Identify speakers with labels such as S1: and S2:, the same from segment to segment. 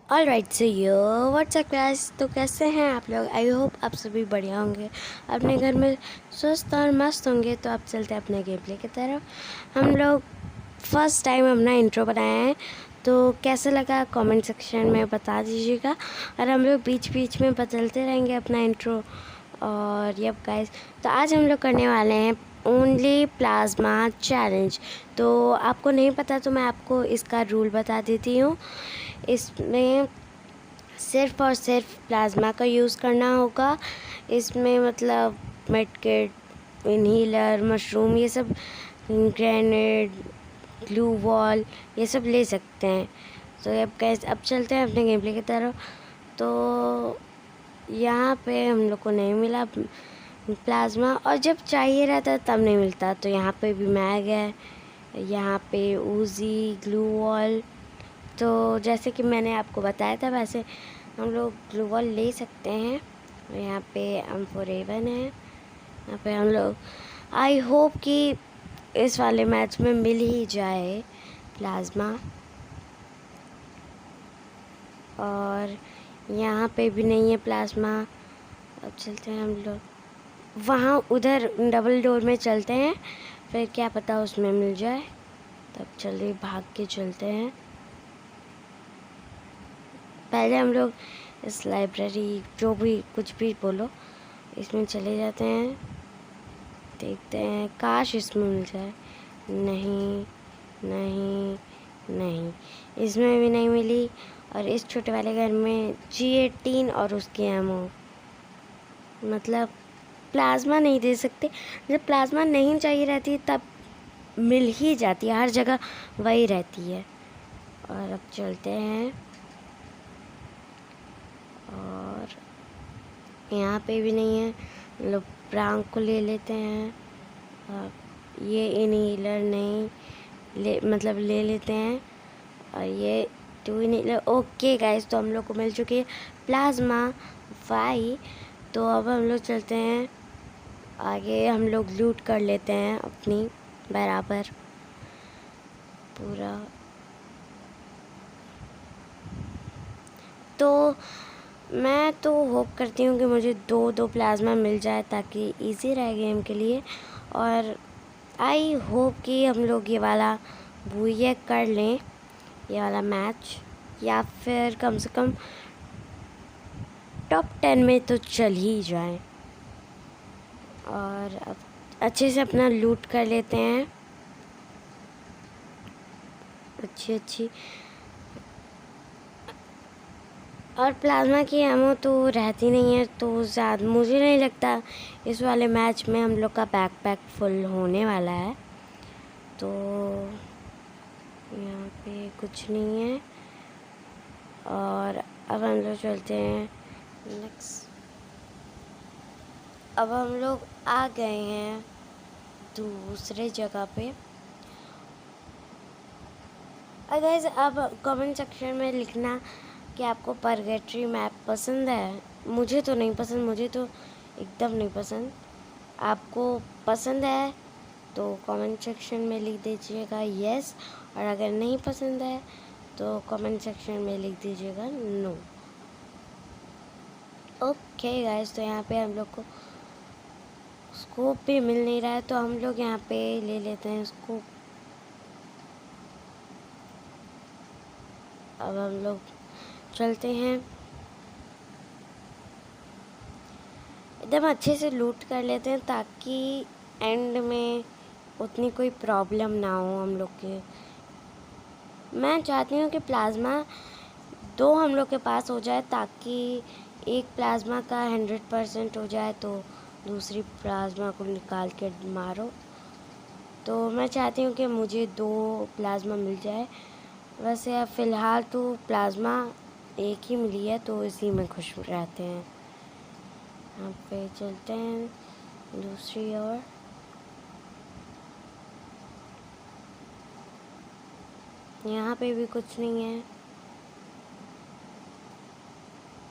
S1: All right से यो WhatsApp class. तो कैसे हैं आप लोग? आई होप आप सभी बढ़िया होंगे, अपने घर में स्वस्थ और मस्त होंगे। तो आप चलते हैं अपने गेम प्ले की तरफ। हम लोग फर्स्ट टाइम अपना इंट्रो बनाए हैं, तो कैसा लगा कमेंट सेक्शन में बता दीजिएगा। और हम लोग बीच बीच में बदलते रहेंगे अपना इंट्रो। और यप गाइस, तो आज हम लोग करने वाले हैं ओनली प्लाज्मा चैलेंज। तो आपको नहीं पता तो मैं आपको इसका रूल बता देती हूँ। इसमें सिर्फ़ और सिर्फ प्लाज्मा का यूज़ करना होगा। इसमें मतलब मेडकिट, इन्हीलर, मशरूम, ये सब, ग्रेनेड, ग्लू वॉल, ये सब ले सकते हैं। तो अब कैसे, अब चलते हैं अपने गेम प्ले की तरफ। तो यहाँ पे हम लोग को नहीं मिला प्लाज्मा, और जब चाहिए रहता तब नहीं मिलता। तो यहाँ पे भी मैग है, यहाँ पे उजी, ग्लू वॉल। तो जैसे कि मैंने आपको बताया था वैसे हम लोग ग्लू वॉल ले सकते हैं। और यहाँ पे M4A1 है। यहाँ पे हम लोग आई होप कि इस वाले मैच में मिल ही जाए प्लाज्मा। और यहाँ पे भी नहीं है प्लाज्मा। अब चलते हैं हम लोग वहाँ उधर डबल डोर में चलते हैं, फिर क्या पता उसमें मिल जाए। तब चलिए भाग के चलते हैं। पहले हम लोग इस लाइब्रेरी, जो भी कुछ भी बोलो, इसमें चले जाते हैं, देखते हैं काश इसमें मिल जाए। नहीं नहीं नहीं, इसमें भी नहीं मिली। और इस छोटे वाले घर में G18 और उसकी एमो, मतलब प्लाज्मा नहीं दे सकते। जब प्लाज्मा नहीं चाहिए रहती तब मिल ही जाती है, हर जगह वही रहती है। और अब चलते हैं, और यहाँ पे भी नहीं है। लोग प्रांक को ले लेते हैं। ये इन्हीलर नहीं ले, मतलब ले लेते हैं। और ये 2 इन्हीलर। ओके गाइस, तो हम लोग को मिल चुकी है प्लाज्मा वाई। तो अब हम लोग चलते हैं आगे, हम लोग लूट कर लेते हैं अपनी बराबर पूरा। तो मैं तो होप करती हूँ कि मुझे 2-2 प्लाज्मा मिल जाए ताकि इजी रहे गेम के लिए। और आई होप कि हम लोग ये वाला बुए कर लें, ये वाला मैच, या फिर कम से कम टॉप 10 में तो चल ही जाए। और अब अच्छे से अपना लूट कर लेते हैं, अच्छी। और प्लाज्मा की एमो तो रहती नहीं है, तो ज़्यादा मुझे नहीं लगता इस वाले मैच में हम लोग का बैकपैक फुल होने वाला है। तो यहाँ पे कुछ नहीं है। और अब हम लोग चलते हैं नेक्स्ट। अब हम लोग आ गए हैं दूसरे जगह पे। गाइस, अब कमेंट सेक्शन में लिखना कि आपको परगेटरी मैप पसंद है। मुझे तो नहीं पसंद, मुझे तो एकदम नहीं पसंद। आपको पसंद है तो कमेंट सेक्शन में लिख दीजिएगा यस, और अगर नहीं पसंद है तो कमेंट सेक्शन में लिख दीजिएगा नो। ओके गाइस, तो यहाँ पे हम लोग को स्कोप भी मिल नहीं रहा है, तो हम लोग यहाँ पे ले लेते हैं स्कोप। अब हम लोग चलते हैं, एकदम अच्छे से लूट कर लेते हैं ताकि एंड में उतनी कोई प्रॉब्लम ना हो हम लोग के। मैं चाहती हूँ कि प्लाज्मा 2 हम लोग के पास हो जाए, ताकि एक प्लाज्मा का 100% हो जाए तो दूसरी प्लाज्मा को निकाल के मारो। तो मैं चाहती हूँ कि मुझे 2 प्लाज्मा मिल जाए। वैसे अब फ़िलहाल तो प्लाज्मा एक ही मिली है, तो इसी में खुश रहते हैं। यहाँ पे चलते हैं दूसरी ओर। यहाँ पे भी कुछ नहीं है,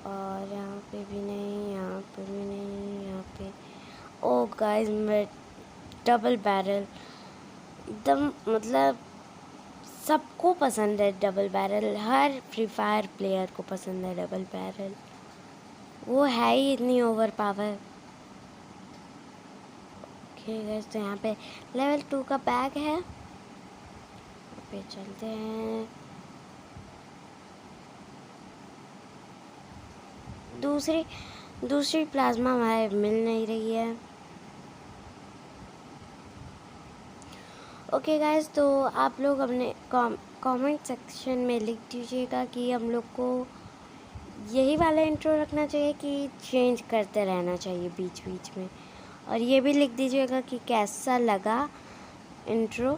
S1: और यहाँ पे भी नहीं, यहाँ पे भी नहीं, यहाँ पे। ओ गाइस, मैं डबल बैरल एकदम मतलब सबको पसंद है डबल बैरल, हर फ्री फायर प्लेयर को पसंद है डबल बैरल, वो है ही इतनी ओवर पावर। ओके गाइस, तो यहाँ पे लेवल 2 का बैग है, यहाँ पे चलते हैं। दूसरी प्लाज्मा हमें मिल नहीं रही है। ओके गाइस, तो आप लोग अपने कमेंट सेक्शन में लिख दीजिएगा कि हम लोग को यही वाला इंट्रो रखना चाहिए कि चेंज करते रहना चाहिए बीच बीच में, और ये भी लिख दीजिएगा कि कैसा लगा इंट्रो।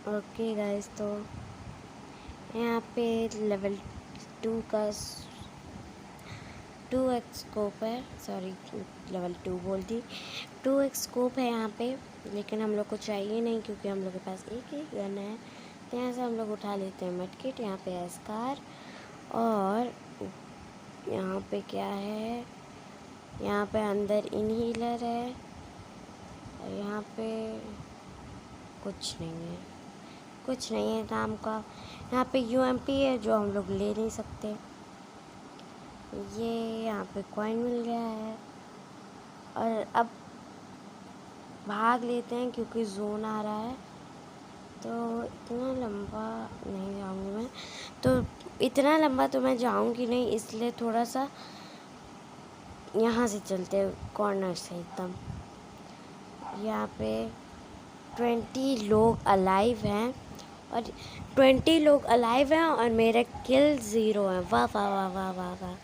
S1: ओके गाइस, तो यहाँ पे लेवल 2 का 2x स्कोप है, सॉरी लेवल 2 बोल दी, 2x स्कोप है यहाँ पे, लेकिन हम लोग को चाहिए नहीं क्योंकि हम लोग के पास एक ही गन है। तो यहाँ से हम लोग उठा लेते हैं मेडकिट। यहाँ पे है स्कार, और यहाँ पे क्या है, यहाँ पे अंदर इनहीलर है, और यहाँ पे कुछ नहीं है काम का। यहाँ पे यूएमपी है जो हम लोग ले नहीं सकते। ये यहाँ पे कॉइन मिल गया है, और अब भाग लेते हैं क्योंकि जोन आ रहा है। तो इतना लंबा नहीं जाऊँगी मैं, तो इतना लंबा तो मैं जाऊँगी नहीं, इसलिए थोड़ा सा यहाँ से चलते हैं कॉर्नर से एकदम। यहाँ पे 20 लोग अलाइव हैं, और 20 लोग अलाइव हैं और मेरे किल 0 हैं। वाह वाह वाह वाह वाह वाह।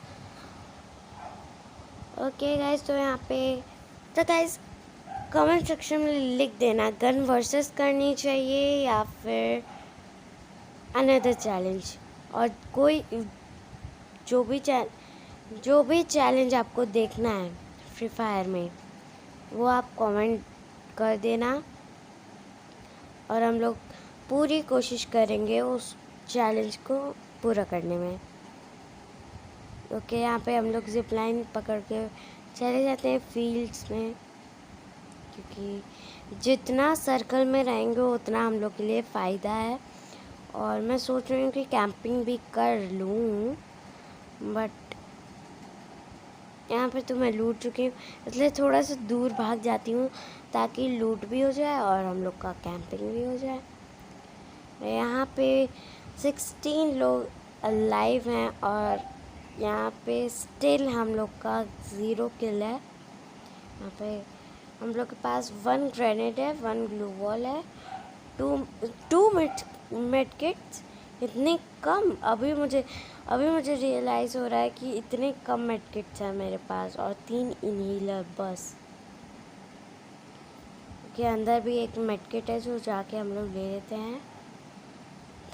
S1: ओके गाइस, तो यहाँ पे तो गाइस कमेंट सेक्शन में लिख देना गन वर्सेस करनी चाहिए या फिर अनदर चैलेंज, और कोई जो भी चैलेंज आपको देखना है फ्री फायर में वो आप कमेंट कर देना, और हम लोग पूरी कोशिश करेंगे उस चैलेंज को पूरा करने में। ओके, यहाँ पे हम लोग जिप लाइन पकड़ के चले जाते हैं फील्ड्स में, क्योंकि जितना सर्कल में रहेंगे उतना हम लोग के लिए फ़ायदा है। और मैं सोच रही हूँ कि कैंपिंग भी कर लूँ, बट यहाँ पे तो मैं लूट चुकी हूँ, इसलिए थोड़ा सा दूर भाग जाती हूँ ताकि लूट भी हो जाए और हम लोग का कैंपिंग भी हो जाए। यहाँ पे 16 लोग अलाइव हैं, और यहाँ पे स्टिल हम लोग का 0 किल है। यहाँ पे हम लोग के पास 1 ग्रेनेड है, 1 ग्लू वॉल है, 2 मेड किट्स। इतने कम, अभी मुझे रियलाइज़ हो रहा है कि इतने कम मेड किट्स हैं मेरे पास, और 3 इनहीलर बस। के अंदर भी एक मेड किट है जो जाके हम लोग ले लेते हैं।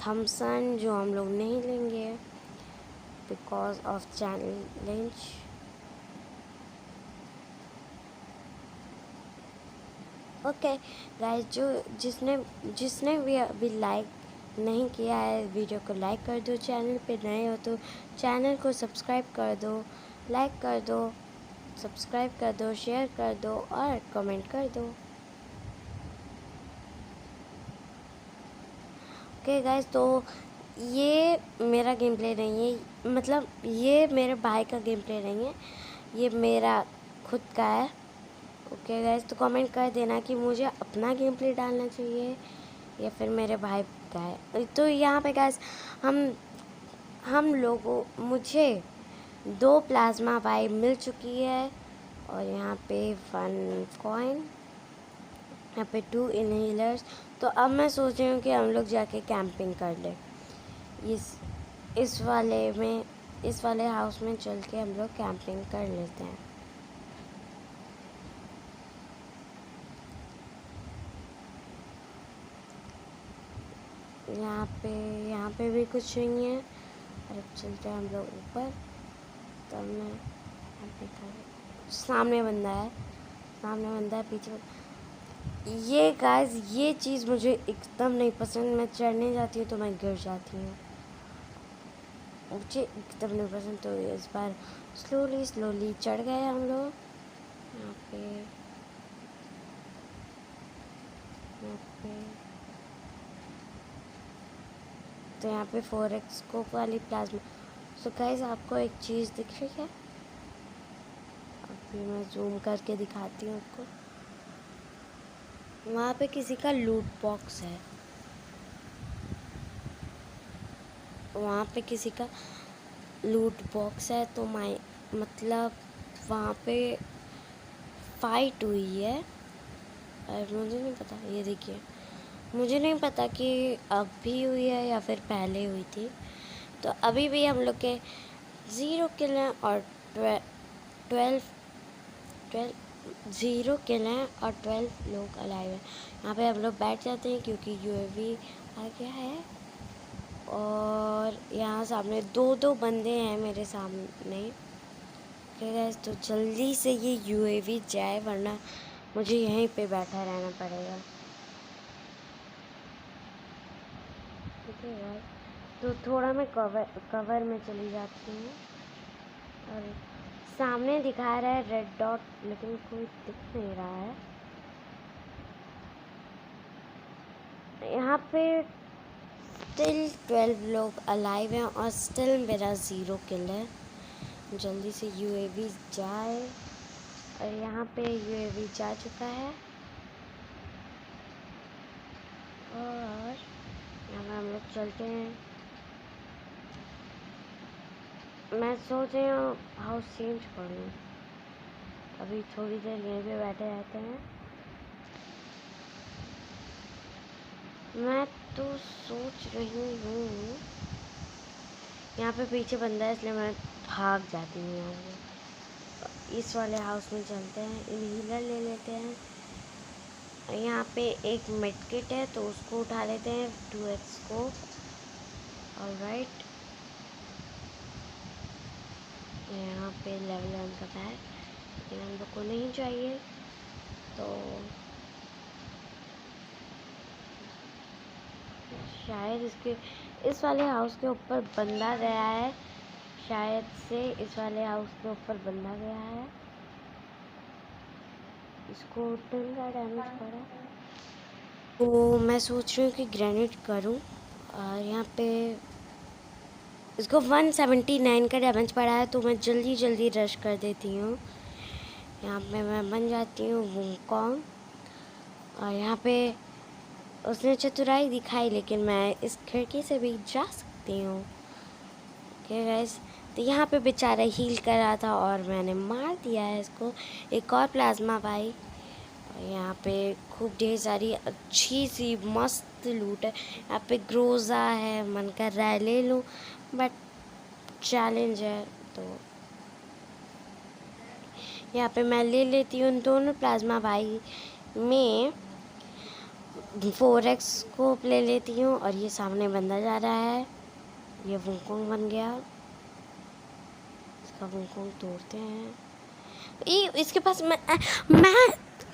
S1: थम्सन जो हम लोग नहीं लेंगे because of challenge. Okay guys, जिसने भी अभी लाइक नहीं किया है वीडियो को लाइक कर दो, चैनल पे नए हो तो चैनल को सब्सक्राइब कर दो, लाइक कर दो, सब्सक्राइब कर दो, शेयर कर दो और कमेंट कर दो। ओके गाइस, तो ये मेरा गेम प्ले नहीं है, मतलब ये मेरे भाई का गेम प्ले नहीं है, ये मेरा खुद का है। ओके गाइस, तो कमेंट कर देना कि मुझे अपना गेम प्ले डालना चाहिए या फिर मेरे भाई का है। तो यहाँ पे गाइस हम लोगों मुझे 2 प्लाज्मा वाइब मिल चुकी है, और यहाँ पे 1 कॉइन, यहाँ पे 2 इनहेलर्स। तो अब मैं सोच रही हूँ कि हम लोग जाके कैंपिंग कर लें इस वाले हाउस में चल के हम लोग कैंपिंग कर लेते हैं। यहाँ पे भी कुछ नहीं है, और अब चलते हैं हम लोग ऊपर। तब मैं सामने बंदा है पीछे। ये गाइस, ये चीज़ मुझे एकदम नहीं पसंद। मैं चढ़ने जाती हूँ तो मैं गिर जाती हूँ, मुझे एकदम नहीं पसंद। तो इस बार स्लोली चढ़ गए हम लोग। यहाँ पे यहाँ पे तो यहाँ पे 4x स्कोप वाली प्लाज्मा। सो गाइस आपको एक चीज़ दिख रही है, अभी मैं जूम करके दिखाती हूँ आपको। वहाँ पे किसी का लूट बॉक्स है, वहाँ पे किसी का लूट बॉक्स है, तो मतलब वहाँ पे फाइट हुई है। और मुझे नहीं पता, ये देखिए, मुझे नहीं पता कि अभी हुई है या फिर पहले हुई थी। तो अभी भी हम लोग के 0 किल हैं और 12 0 किल हैं और 12 लोग अलाइव हैं। यहाँ पे हम लोग बैठ जाते हैं क्योंकि यूएवी आ गया है। और यहाँ सामने 2 बंदे हैं मेरे सामने। ओके गाइस, तो जल्दी से ये यूएवी जाए वरना मुझे यहीं पे बैठा रहना पड़ेगा। ठीक है यार, तो थोड़ा मैं कवर में चली जाती हूँ। और सामने दिखा रहा है रेड डॉट, लेकिन कोई दिख नहीं रहा है। यहाँ पे स्टिल 12 लोग अलाइव हैं और स्टिल मेरा 0 किल है। जल्दी से यूएवी जाए, और यहाँ पे यूएवी जा चुका है। और यहाँ पे हम लोग चलते हैं। मैं सोच रही हूँ हाउस चेंज कर लूँ, अभी थोड़ी देर यहीं पे बैठे रहते हैं। मैं तो सोच रही हूँ, यहाँ पे पीछे बंदा है इसलिए मैं भाग जाती हूँ यहाँ से। इस वाले हाउस में चलते हैं, इनहीलर ले लेते हैं। यहाँ पे एक मेडकिट है तो उसको उठा लेते हैं, 2x को। ऑलराइट, यहाँ पे लेवल 1 का बैग, लेकिन हम लोग को नहीं चाहिए। तो शायद इस वाले हाउस के ऊपर बंदा गया है, शायद से इस वाले हाउस के ऊपर बंदा गया है। इसको 10 का डैमेज पड़ा, तो मैं सोच रही हूँ कि ग्रेनेड करूँ। और यहाँ पे इसको 179 का डैमेज पड़ा है, तो मैं जल्दी रश कर देती हूँ। यहाँ पे मैं बन जाती हूँ वुंगकॉन्ग। और यहाँ पे उसने चतुराई दिखाई, लेकिन मैं इस खिड़की से भी जा सकती हूँ। ओके गाइस, तो यहाँ पे बेचारा हील कर रहा था और मैंने मार दिया है इसको। एक और प्लाज्मा पाई। और यहाँ पे खूब ढेर सारी अच्छी सी मस्त लूट है। यहाँ पे ग्रोजा है, मन कर रहा है ले लूँ, बट चैलेंज है तो यहाँ पे मैं ले लेती हूँ। दोनों प्लाज्मा भाई में 4x स्कोप ले लेती हूँ। और ये सामने बंदा जा रहा है, ये वुंगकॉन्ग बन गया। इसका वुंगकॉन्ग तोड़ते हैं। ये इसके पास मैं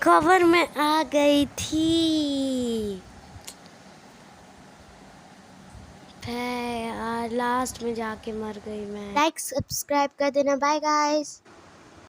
S1: कवर में आ गई थी। यार लास्ट में जाके मर गई मैं। लाइक सब्सक्राइब कर देना। Bye guys.